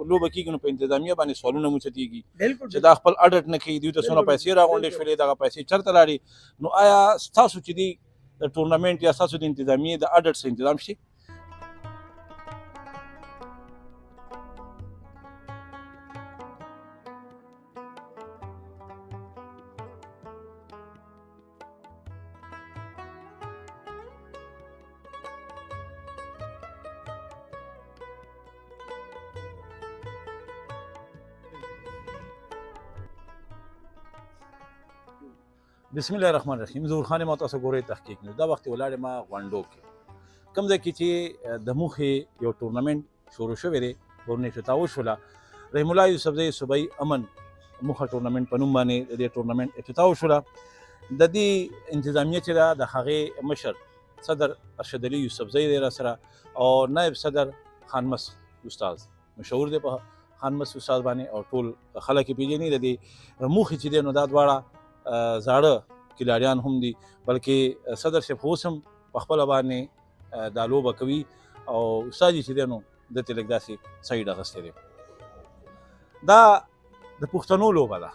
لوبه کېږي نو په انتظامیه باندې سوالونه مو چتېږي بالکل چې دا خپل اډټ نه کوي، دوی ته څومره پیسې راغونډې شولې، دغه پیسې چېرته لاړې. نو آیا ستاسو چې دی د ټورنمنټ یا ستاسو د انتظامیې د اډټ څه انتظام شي؟ بسم الله الرحمن الرحیم. ظهور خان ما تاسو ګورئ تحقیق نو دا وخت ولاړ ما غونډو کې کوم ځای کې چې د موخې یو ټورنمنټ شروع شوی دی ورنه شتاو شوله رحیم الله یوسفزی صوبایي امن موخه ټورنمنټ په نوم باندې د دې ټورنمنټ افتتاح شوله. د دې انتظامیه چې ده د هغې مشر صدر ارشد علي یوسفزی دی را سره او نائب صدر خانمس استاد مشهور دی په خانمس استاد باندې او ټول خلک یې پیژني. د دې موخې چې دی نو دا دواړه زاړه کلاریان هم دي بلکې صدر صاحب اوس هم په خپله باندې دا لوبه کوي او استاد چې دی نو ده ته لږ داسې سایډ اخیستی دی. دا د پښتنو لوبه ده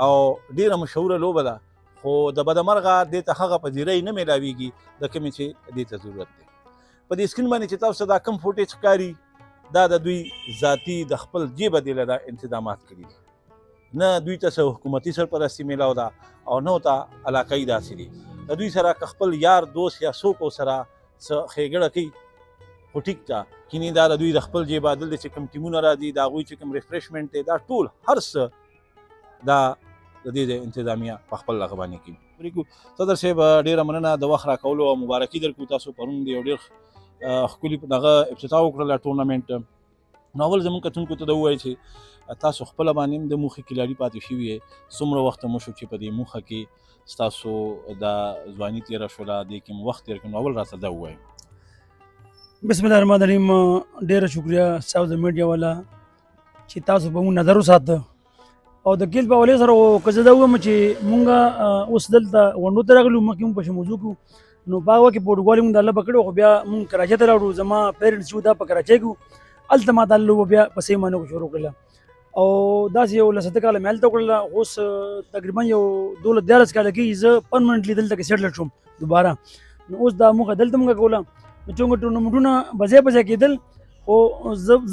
او ډېره مشهوره لوبه ده خو د بدمرغه دې ته هغه پذیری نه میلاویږي د کومې چې دې ته ضرورت دی. په دې سکرین باندې چې تاسو دا کم فوټیج ښکاري دا د دوی ذاتي د خپل جیبه دې له دا انتظامات کړي دي، نه دوی ته څه حکومتي سرپرستي میلاو ده او نه ورته علاقایي داسې دي. د دوی سره که خپل یار دوست یا څوک سره څه ښېګړه کوي خو ټیک ده کینې دا د دوی د خپل جیبه دلته چې کوم ټیمونه راځي د هغوی چې کوم ریفریشمنټ دی دا ټول هر څه دا د دې د انتظامیه په خپل هغه باندې کوي. صدر صاحب ډېره مننه د وخت راکولو او مبارکي درکړو. تاسو پرون د یو ډېر ښکلي دغه افتتاح وکړله ټورنمنټ. نو اول زموږ کتونکو ته دا ووایئ چې تاسو خپله باندې هم د موخې کلاري پاتې شوي یې، څومره وخت مو شو چې په دې موخه کې ستاسو دا ځواني تېره شوله دې کې مو وخت تېر کړ؟ نو اول راته دا ووایئ. بسم الله الرحمن الرحیم. ډېره شکریه ستاسو د میډیا والا چې تاسو په مونږ نظر وساته او د کیل په حوالې سره که زه دا ووایم چې مونږ اوس دلته غونډو ته راغلو مخکې مونږ پسې موضوع کړو نو په هغه کې پروټوکول مونږ د الله پکړو خو بیا مونږ کراچۍ ته لاړو. زما پیرنټس چې دا په کراچۍ کې هلته ما دا لوبه بیا په صحیح معنی شروع کړله او داسې یو لسته کاله مې هلته وکړله. اوس تقریبا یو 12-13 کاله کېږي زه پرمنټلي دلته کې سیټل شوم دوباره. نو اوس دا موخه دلته مونږ کوله نو چونګه ټورنمنټونه په ځای په ځای کېدل خو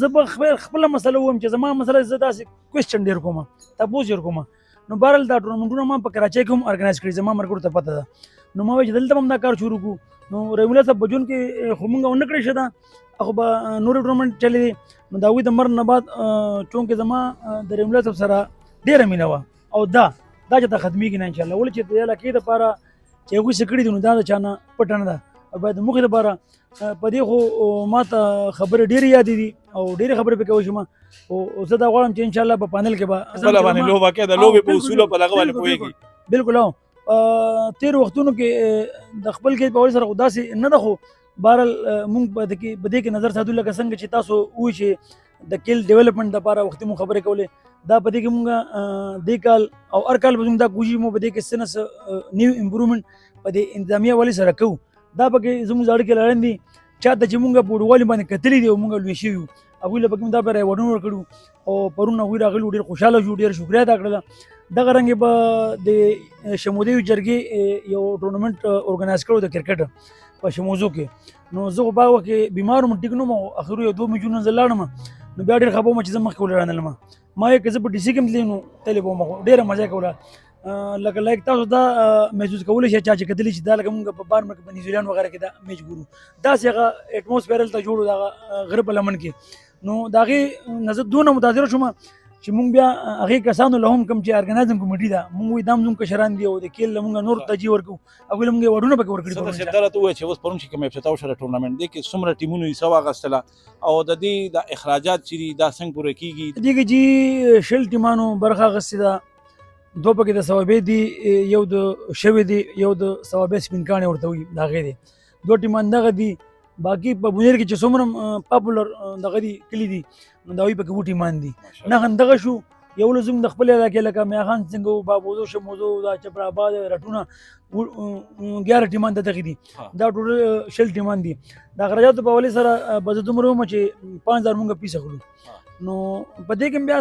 زه به خپله مسله ووایم چې زما مسله زه داسې کوېسچن ډېر کوم تپوس ډېر کوم. نو بهرحال دا ټورنمنټونه ما په کراچۍ کې هم ارګنایز کړي زما ملګرو ته پته ده. نو ما وایي چې دلته هم دا کار شروع کړو. نو رحیم الله صاحب په جون کې خو مونږ ونه کړی شه ده خو به نورې ټورنمنټ چلې دي. نو د هغوی د مرګ نه بعد چونکې زما د رحیم الله صاحب سره ډېره مینه وه او دا چې ته ختمېږي نه انشاءالله ولې چې د دې علاقې دپاره چې هغوی څه کړي دي نو دا د چا نه پټه نه ده او باید د موخې دپاره په دې خو ما ته خبرې ډېرې یادې دي او ډېرې خبرې پکې وشوم او زه دا غواړم چې انشاءالله په پانل کې به خپله باندې لوبه کې د لوبې په اصولو په هغه باندې پوهېږي. بالکل تېرو وختونو کې د خپل کې په وجه سره خو داسې نه ده خو بهرحال مونږ په دې کې نظر ساتو لکه څنګه چې تاسو وایي چې د کیل ډیولپمنټ دپاره وختي مو خبرې کولې دا په دې کې مونږ دې کال او هر کال به زموږ دا کوشش مو په دې کې څه نه څه نیو امپرومنټ په دې انتظامیه والي سره کوو. دا پکې زموږ اړیکې لرل دي چا ته چې مونږ په وړوالي باندې کتلي دي او مونږ لوی شوي یو هغوی له پکې دا به راوډونه ورکړو او پرون هغوی راغلي ډېر خوشحاله شو ډېر شکریه ادا کړله. دغه رنګې به د شمودیو جرګې یو ټورنمنټ ارګنایز کړو د کرکټ په شموزو کې. نو زه خو په هغه کې بیمار وم ټیک نه وم اخرو یو 2 میچونه زه لاړم نو بیا ډېر خفه وم چې زه مخکې ولړنلم. ما یې که زه په ډي سي کې هم تللی نو تللی به وم ډېره مزه یې کوله. لکه لایک تاسو دا محسوس کولی شئ چا چې کتلی چې دا لکه مونږ په بار ملک په نیوزیلینډ وغیره کې دا میچ ګورو داسې هغه اټموسفیر هلته جوړ و د هغه غره په لمن کې. نو د هغې نه زه دونه متاثره شوم چې مونږ بیا هغې کسانو له هم کوم چې ارګنایزم کمیټي ده مونږ وایي دا هم زموږ کشران دي او د کیل له مونږ نور ترجیح ورکوو هغوی له مونږ وډونه پکې ورکړي. صدر صاحب دا راته ووایه چې اوس پرون چې کوم افتتاح شوه ټورنمنټ دې کې څومره ټیمونو حصه واخیستله او د دې د اخراجات چې دي دا څنګه پوره کېږي؟ دې کې چې 60 ټیمانو برخه اخیستې ده 2 پکې د ثوابې دي یو د شوې دي یو د ثوابې سپین کاڼې ورته وایي د هغې دي 2 ټیمان دغه دي. باقي په بونیر کې چې څومره پاپولر دغه دي کلي دي نو د هغوی پکې 2 ټیمان دي. نه دغه شو یو له زموږ د خپل علاقې لکه میاخان څنګه وو، بابوزو، شموزو، دا چپرآباد رټونه 11 ټیمان دغه دي، دا ټول 20 ټیمان دي. د اخراجاتو په حوالې سره به زه دومره وم چې 5000 مونږ پیسه کړو. نو په دې کې بیا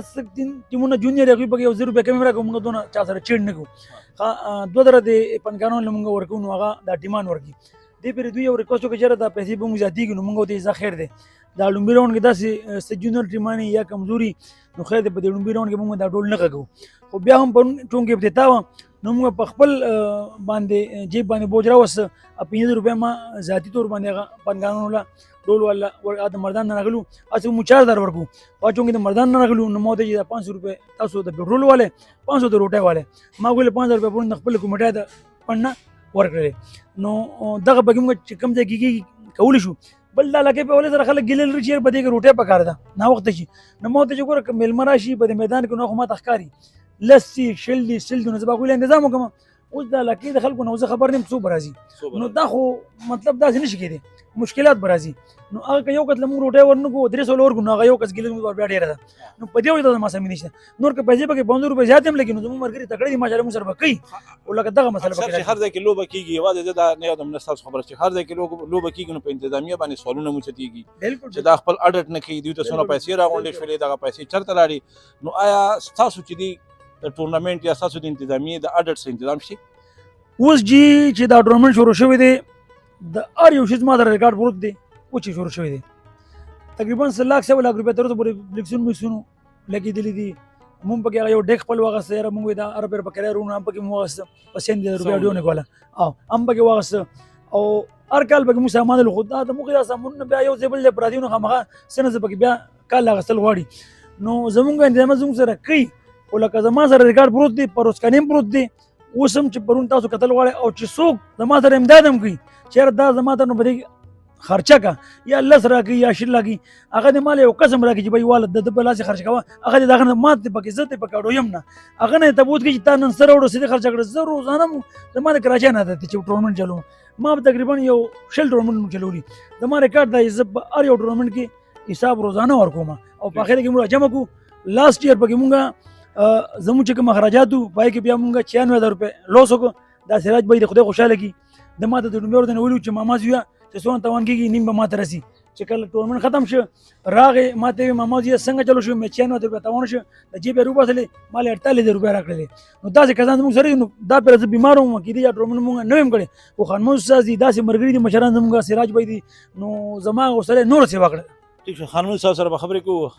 ټیمونه جونیئر هغوی پکې 1000 روپۍ کمې راکړو، مونږ دونه چا سره چیډ نه کوو. 2000 د پنکانو له مونږ ورکوو، نو هغه دا ټیمان ورکړي. دې پورې دوی یو ریکوست وکړه چې یاره دا پیسې به مونږ زیاتېږي، نو مونږ ورته ویل خیر دی، دا لومړي راؤنډ کې داسې څه جونیئر ټیمان یا کمزوري، نو خیر دی په دې لومړي راؤنډ کې مونږ دا ډول نه غږو. خو بیا هم پرون چونکې ابتدا وه، نو موږ په خپل باندې جیب باندې بوج راوسته، 5000 روپۍ ما ذاتي طور باندې هغه پنکانو له ډول والا د مردان نه راغلو، هسې مو 4000 ورکړو. خو چونکې د مردان نه راغلو، نو ما ورته چې 500 روپۍ تاسو د پټرول والے، 500 د روټۍ والے، ما ویل 5000 روپۍ پرون د خپل کومیټې د فنډ نه ورکړلې. نو دغه پکې موږ چې کوم ځای کېږي کولی شو. بل دا علاقې په حوالې سره خلک ګیله لري چې یار په دې کې روټۍ پکار ده ناوخته شي. نو ما ورته چې ګوره که میلمه راشي په دې میدان کې، نو خو ماته ښکاري 10 دي 20 دي 100 دي، نو زه به هغوی له انتظام وکړم. اوس د علاقې د خلکو نه زه خبر نه یم څو به راځي، نو دا خو مطلب داسې نه شي کېدی، مشکلات به راځي. نو هغه که یو کس له مونږ روټۍ ورنکړو 300 ورکړو، نو هغه یو کس ګیله زموږ بیا ډېره ده. نو په دې وجه زما سمې نشته. نور که پیسې پکې 500 روپۍ زیات هم لګي، نو زموږ ملګري تکړه دي ماشاءالله، موږ سره به کوي. او لکه دغه مسله اکثر چې هر ځای کې لوبه کېږي، یوازې زه دا نه یادوم، نه ستاسو خبره چې هر ځای کې لوبه کېږي، نو په انتظامیه باندې سوالونه مو چتېږي چې دا خپل اډټ نه کوي، دوی ته څومره پیسې راغونډې شولې، دغه پیسې چېرته لاړې. نو آیا ستاسو چې دی د ټورنمنټ یا ستاسو د انتظامیې د اډټ څه انتظام شي؟ اوس جی چې دا ټورنمنټ شروع شوی دی، د هر یو شي زما د ریکارډ پروت دی، اوس چې شروع شوی دی تقریبا 100 لاکھ 100 لاکھ روپۍ تر اوسه پورې بلیکسونو لګېدلي دي. مونږ پکې هغه یو ډیک خپل واغسته، یاره مونږ دا هر روپۍ په کرایه روونه هم پکې مو واغسته، په 100 روپۍ اډیو نه کوله او هم پکې واغسته، او هر کال پکې مونږ سامان لرو. خو دا د موږ دا سامانونه بیا یو ځای بل ځای پراته وي، نو خامخا څه نه څه پکې بیا کال اخیستل غواړي. نو زمونږ انتظامات زموږ سره کوي. خو لکه زما سره ریکارډ پروت دی، پروسکانې هم پروت دی، اوس هم چې پرون تاسو کتل غواړئ، او چې څوک زما سره امداد هم کوي چې یاره دا زما ته نو په دې خرچه کا یا 10 راکړي یا 20 راکړي، هغه دې مال یو قسم راکړي چې بھائی واله د په لاس خرچ کوه، هغه دې دغه نه مات دې پکې زه دې پکې اډویم نه، هغه نه تبوت کې چې تا نن سره وړو سړي خرچه کړه. زه روزانه زما د کراچۍ نه عادت دی چې ټورنمنټ چلوم، ما تقریبا یو 20 ټورنمنټ چلولي. زما ریکارډ دی، زه هر یو ټورنمنټ کې حساب روزانه ورکوم، او په اخر کې موږ جمع کوو. لاست ایئر پکې مونږ زموږ چې کوم اخراجات وو پای کې بیا مونږ 96000 روپۍ لوس وکړو. دا سراج بھائی د خدای خوشحاله کړي، د ماته د لومړي ور نه ویلو چې ماما زویه چې څونه توان کېږي نیم به ماته رسي. چې کله ټورنمنټ ختم شو راغې ماته ویل ماما زویه څنګه چلو شو، مې 96000 روپۍ توان شو، د جیب یې وباسلې، ما له 48000 روپۍ راکړلې. نو داسې کسان زموږ سره دي. نو دا پرې زه بیمار وم، کېدای یا ټورنمنټ مونږ نه ویم کړی، خو خان محمود استاد دي، داسې ملګري دي مشران زموږ سراج بھائی دي، نو زما حوصله نور سیوا کړه. ٹھیک شو، خان محمود صاحب سره به خبرې کوو.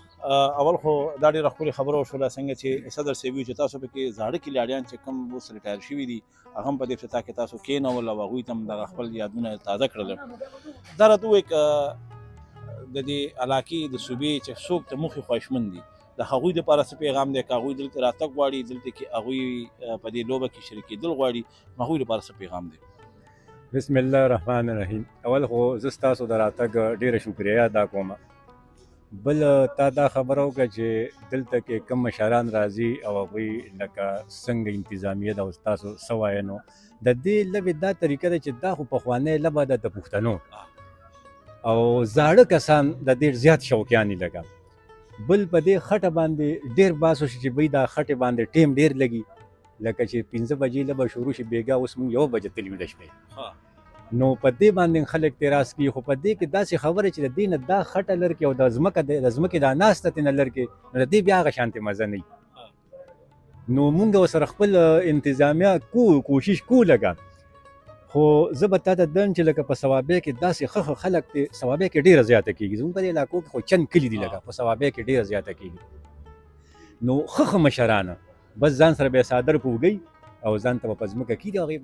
اول خو دا ډېره ښکلې خبره وشوله څنګه چې صدر صاحب وي چې تاسو پکې زاړه کلیاډیان چې کوم اوس ریټایر شوي دي هغه هم په دې افتتاح کې تاسو کېنول او هغوی ته هم دغه خپل یادونه تازه کړل. دا راته ووایئ که د دې علاقې د صوبې چې څوک ته مخې خواهشمند دي د هغوی دپاره څه پیغام دی؟ که هغوی دلته راتګ غواړي، دلته کې هغوی په دې لوبه کې شریکېدل غواړي، نو هغوی دپاره څه پیغام دی؟ بسم الله الرحمن الرحیم. اول خو زه ستاسو د راتګ ډېره شکریه ادا کوم. بل تا دا خبره وکړه چې دلته کې کم مشران راځي او هغوی لکه څنګه انتظامیه ده او ستاسو څه وایه، نو د دې لبې دا طریقه ده چې دا خو پخوانی لبه ده د پښتنو، او زاړه کسان د ډېر زیات شوقیان دي. لکه بل په دې خټه باندې ډېر بحث وشي چې بھئی دا خټې باندې ټیم ډېر لګي، لکه چې 5 بجې لبه شروع شي بیګا اوس موږ 1 بجې تللي ویده شپې، نو په دې باندې خلک اعتراض کوي. خو په دې کې داسې خبره چې د دې نه دا خټه لرکې او د ځمکې دا ناسته ترې نه لرکې، نو د دې بیا هغه شانتې مزه نه وي. نو مونږ ورسره خپل انتظامیه کوشش کوو لکه، خو زه به تا ته دم چې لکه په ثوابۍ کې داسې ښه خلک دی، ثوابۍ کې ډېره زیاته کېږي. زموږ په دې علاقو کې خو چند کلي دي لکه په ثوابۍ کې ډېره زیاته کېږي. نو ښه مشرانه بس ځان سره به یې څادر په اوږئ او ځان ته به په ځمکه کېږي، هغوی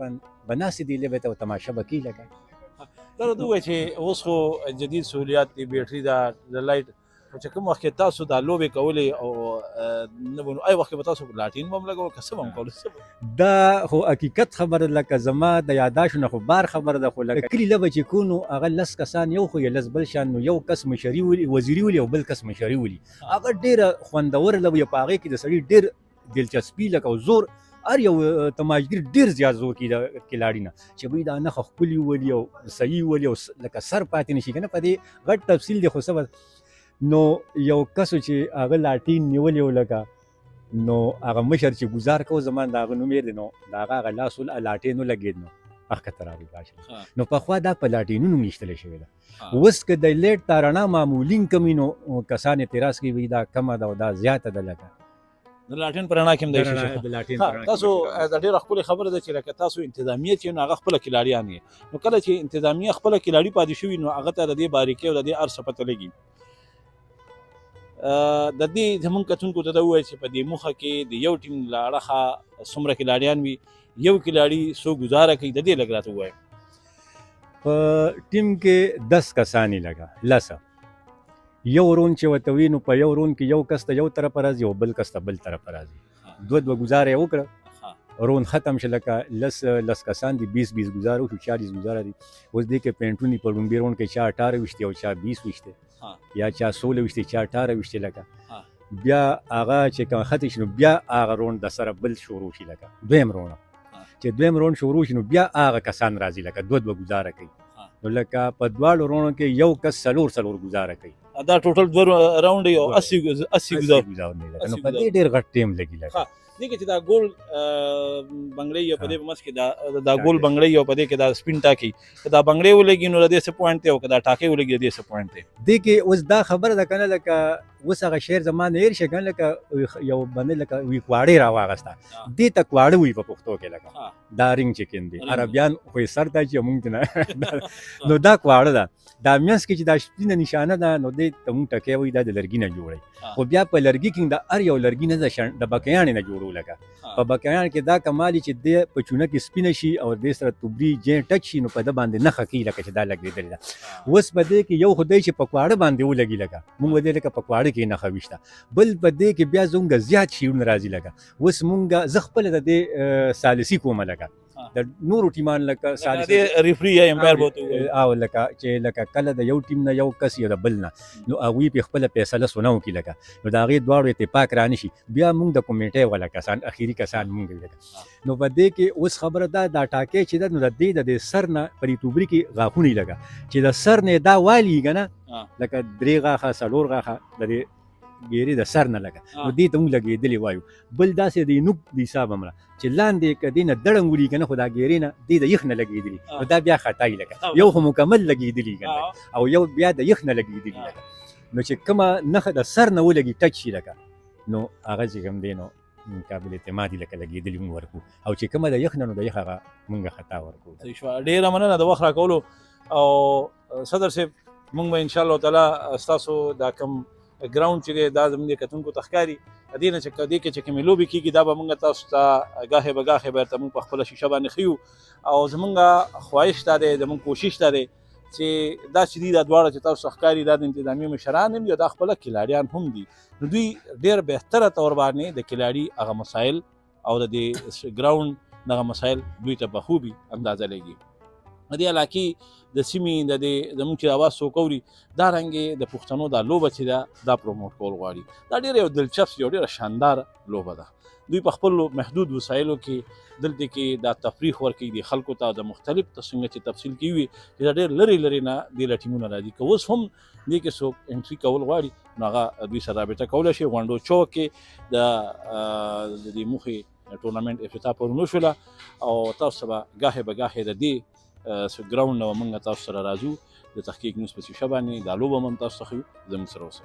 به ناستې دي لوبې ته او تماشه به کوي. لکه دا راته ووایه چې اوس خو جدید سهولیات دي، بیټري ده، د لایټ، خو چې کوم وخت کې تاسو دا لوبې کولې او نه به نو ای وخت کې به تاسو لاټین به هم لګول که څه به هم کول؟ دا خو حقیقت خبره لکه زما د یاداشو نه خو بار خبره ده. خو لکه کلي لبه چې کو نو هغه 10 کسان یو خو یې 10 بل شان، نو یو کس مشري ولي وزیري ولي او بل کس مشري ولي، هغه ډېره خوندوره لبه یو، په هغې کې د سړي ډېر دلچسپي لکه او زور، هر یو تماشګر ډېر زیات زور کوي د کلاړي نه چې بوی دا نښه ښکلي ولي او صحیح ولي او لکه سر پاتې نه شي که نه. په دې غټ تفصیل دی خو څه نو یو کسو چې هغه لاټین نیولې و لکه نو هغه مشر چې ګزار کو زمان د هغه نوم یې دی نو د هغه لاس لاټې نو لګېد نو اخکته راغی باشه نو پخوا دا په لاټینونو ویشتلی شوې ده اوس که د لیټ تارڼه معمولین کم وي نو کسان اعتراض کوي وایي دا کمه ده او دا زیاته ده لکه د لاټین په رڼا کې هم دی شي د لاټین په رڼا کې تاسو د ډېره ښکلې خبره ده چې لکه تاسو انتظامیه چې نو هغه خپله کلاړیان یې نو کله چې انتظامیه خپله کلاړي پاتې شوي نو هغه ته د دې باریکۍ او د دې هر څه پته لګي د دې زمونږ کتونکو ته دا ووایي چې په دې موخه کې د یو ټیم له اړخه څومره کلاړیان وي یو کلاړي څو ګزاره کوي د دې لږ راته ووایه په ټیم کې 10 کسانی لګه لسه یو رون چې ورته وي نو په یو رون کې یو کس ته یو طرف راځي او بل کس ته بل طرف راځي دوه ګزاره یې وکړه رون ختم شو لکه لس کسان دي 20 ګزاره وشو 40 ګزاره دي اوس دې کې پینټونی په لومبي رون کې چا 18 وشتي او چا 20 وشتي یا چا 16 وشتي چا 18 وشتي لکه بیا هغه چې کوم خط شنو بیا هغه رون د سره بل شروع شي لکه دویم رون چې دویم رون شروع شي نو بیا هغه کسان راځي لکه دوه ګزاره کوي نو لکه په دواړو رونو کې یو کس څلور ګزاره کوي دا ټوټل دوه راوند یو 80 ګزاره نو په دې ډېر غټ ټیم لګي لکه دې کې چې دا ګول بنگړی یو په دې په مس کې دا ګول بنگړی یو په دې کې دا سپین ټاکی دا بنگړی ولګي نو د دې څه پوینټ دی او دا ټاکی ولګي د دې څه پوینټ دی دې کې اوس دا خبره ده کنه لکه اوس هغه شعر زمانه هیر شګن لکه یو باندې لکه وی کواړې راواغستا دې ته کواړه وی په پښتو کې لکه دا رنګ چکن دی عربیان خو سر ته چې مونږ نه نو دا کواړه ده دا میاس کې چې دا سپینه نشانه ده نو دې ته مونږ ټکی وی دا د لرګي نه جوړي خو بیا په لرګي کې دا ار یو لرګي نه د بکیان نه جوړو لکه په بکیان کې دا کمالي چې د پچونه کې سپینه شي او د سره توبري جې ټچ شي نو په د باندې نه خکی لکه چې دا لګیدل ده اوس په دې کې یو خدای چې پکواړه باندې ولګي لکه مونږ دې لکه پکواړه کې نه خويشته بل په دې کې بیا زونګه زیات شیونه راځي لکه اوس مونږه زغپل د دې سالسی کومه لکه د نورو ټیمان لکه سالسی ریفری یا امپایر بوته او لکه چې لکه کله د یو ټیم نه یو کس یا د بل نه نو هغوی په خپل فیصله سنو کې لکه نو د هغې دواړو اتفاق رانه شي بیا مونږ د کمیټې ولا کسان اخیری کسان مونږ لکه نو په دې کې اوس خبره ده دا ټاکې چې ده نو د دې د سر نه پرې توبري کې غاښونه لګه چې د سر نه دا والیږه نه لکه درې غاښه څلور غاښه د دې ګیرې د سر نه لګه نو دې ته مونږ لګېدلې وایو بل داسې د نوک د حساب همره چې لاندې که دې نه دړنګ ولي که نه خو دا ګیرې نه دې د یخ نه لګېدلي نو دا بیا خطایي لکه یو خو مکمل لګېدلي که او یو بیا د یخ نه لګېدلي لکه نو چې کومه نښه د سر نه ولګي ټچ شي لکه نو هغه چې کوم دی نو قابل اعتمادي لکه لګېدلي مونږ ورکو او چې کومه د یخ نه نو د یخ هغه مونږ خطا ورکو ډېره مننه د وخت راکولو او صدر صاحب مونږ به انشاءالله تعالی ستاسو دا کوم ګراوند چې دی دا زموږ د کتونکو ته ښکاري دې نه چې دې کې چې کومې لوبې کېږي دا به مونږ تاسو ته ګاهې به ګاهې به ورته مونږ په خپله شیشه باندې ښیو او زمونږ خواهش دا دی زمونږ کوشش دا دی چې دا چې دي دا دواړه چې تاسو ته ښکاري دا د انتظامي مشران هم دي او دا خپله کلاړیان هم دي نو دوی ډېر بهتره طور باندې د کلاړي هغه مسایل او د دې ګراوند دغه مسایل دوی ته بخوبي اندازه لګي د دې علاقې د سیمې د دې زموږ چې اواز څوک اوري دا رنګې د پښتنو دا لوبه چې ده دا پروموټ کول غواړي دا ډېره یو دلچسپ یو ډېره شاندار لوبه ده دوی په خپلو محدود وسایلو کې دلته کې دا تفریح ورکوي د خلکو ته د مختلف څنګه چې تفصیل کې وي چې دا ډېر لرې لرې نه دې له ټیمونه راځي که اوس هم دې کې څوک انټري کول غواړي نو هغه دوی سره رابطه کولی شي غونډو چوک کې د دې موخې ټورنمنټ افتتاح پرون وشوله او تاسو به ګاهې د دې ګراوند نه به موږ تاسو سره راځو د تحقیق نیوز په شیشه باندې دا لوبه هم تاسو ته ښیو زموږ سره اوسئ